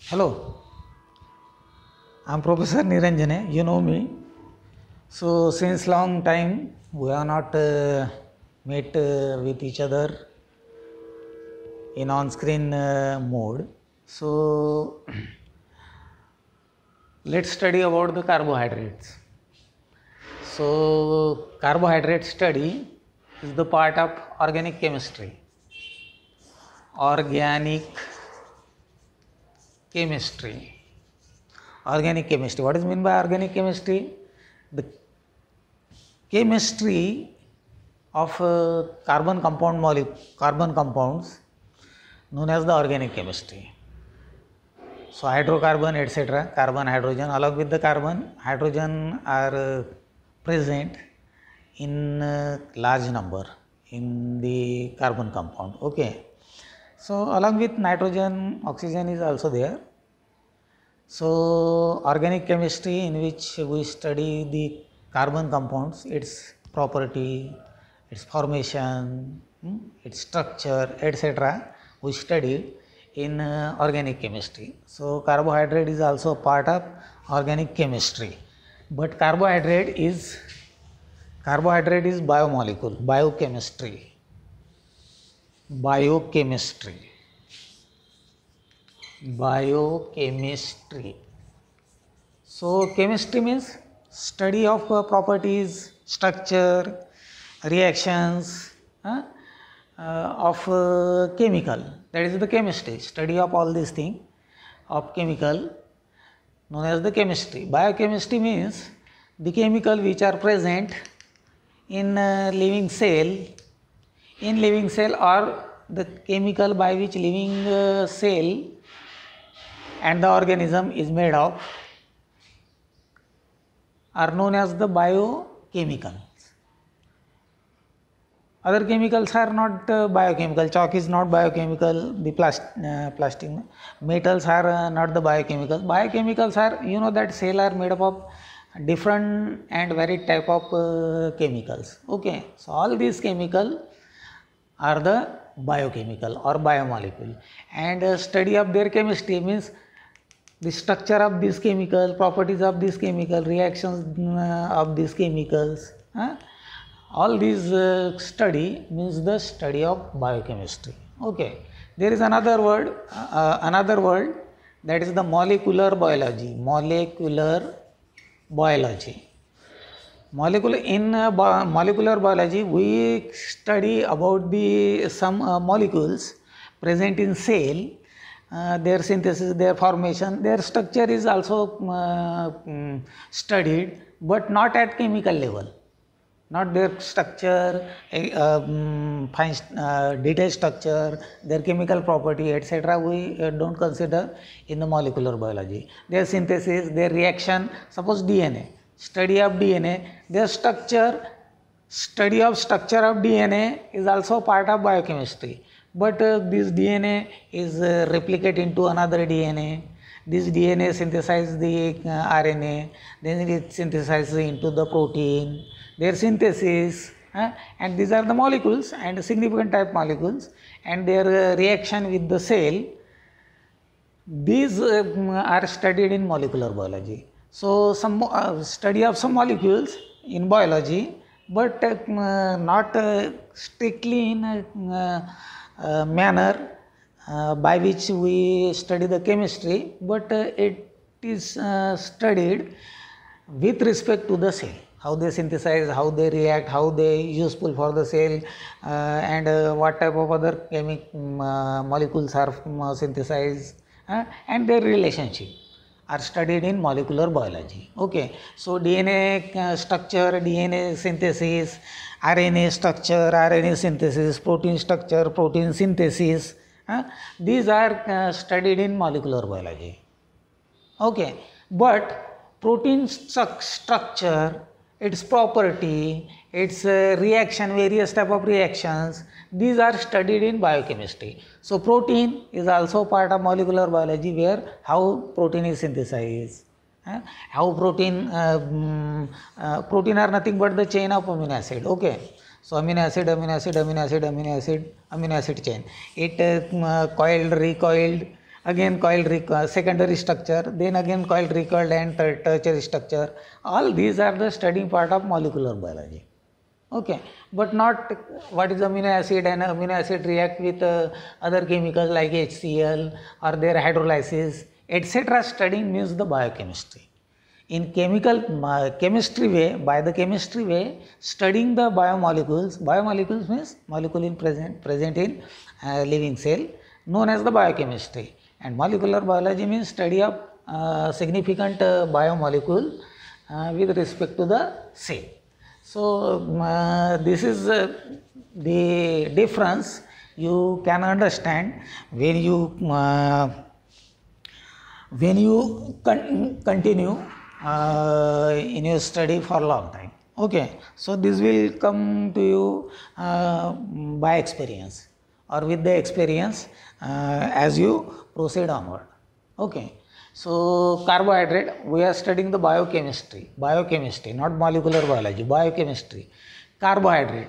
Hello, I'm Professor Niranjane. You know me. So since long time we have not met with each other in on-screen mode. So let's study about the carbohydrates. So carbohydrate study is the part of organic chemistry. Organic chemistry. Organic chemistry. What is meant by organic chemistry? The chemistry of carbon compounds known as the organic chemistry. So hydrocarbon, etc., carbon, hydrogen, along with the carbon, hydrogen are present in large number in the carbon compound. Okay. So along with nitrogen, oxygen is also there. So organic chemistry, in which we study the carbon compounds, its property, its formation, its structure, etc., we studied in organic chemistry. So carbohydrate is also a part of organic chemistry, but carbohydrate is biomolecule, biochemistry. So chemistry means study of properties, structure, reactions of chemical. That is the chemistry. Study of all these things of chemical known as the chemistry. Biochemistry means the chemical which are present in living cell. In living cell, or the chemical by which living cell and the organism is made of are known as the biochemicals. Other chemicals are not biochemical. Chalk is not biochemical. The plastic metals are not the biochemicals. Biochemicals are, you know, that cell are made up of different and varied type of chemicals. Okay, so all these chemicals are the biochemical or biomolecule, and study of their chemistry means the structure of this chemical, properties of this chemical, reactions of these chemicals. All these study means the study of biochemistry. Okay, there is another word that is the molecular biology. Molecular biology, we study about some molecules present in cell, their synthesis, their formation, their structure is also studied, but not at chemical level. Not their structure, fine detailed structure, their chemical property, etc. we don't consider in the molecular biology. Their synthesis, their reaction, suppose DNA, study of DNA, their structure, study of structure of DNA is also part of biochemistry. But this DNA is replicated into another DNA. This DNA synthesizes the RNA, then it synthesizes into the protein, their synthesis, and these are the molecules and significant type molecules, and their reaction with the cell. These are studied in molecular biology. So some study of some molecules in biology, but not strictly in a manner by which we study the chemistry, but it is studied with respect to the cell, how they synthesize, how they react, how they useful for the cell, and what type of other molecules are synthesized, and their relationship are studied in molecular biology. Okay, so DNA structure, DNA synthesis, RNA structure, RNA synthesis, protein structure, protein synthesis, these are studied in molecular biology. Okay, but protein structure, its property, its reaction, various type of reactions, these are studied in biochemistry. So protein is also part of molecular biology, where how protein is synthesized, how protein are nothing but the chain of amino acid. Okay, so amino acid chain. It coiled, recoiled, again coiled secondary structure, then again coiled recoiled and tertiary structure. All these are the studying part of molecular biology. Okay, but not what is amino acid and amino acid react with other chemicals like HCl or their hydrolysis, etc. Studying means the biochemistry. In chemistry way, by the chemistry way, studying the biomolecules means molecule in present in living cell, known as the biochemistry. And molecular biology means study of significant biomolecule with respect to the cell. So this is the difference you can understand when you continue in your study for a long time. Okay, so this will come to you by experience or with the experience as you proceed onward. Okay, so carbohydrate, we are studying the biochemistry, not molecular biology, biochemistry. Carbohydrate,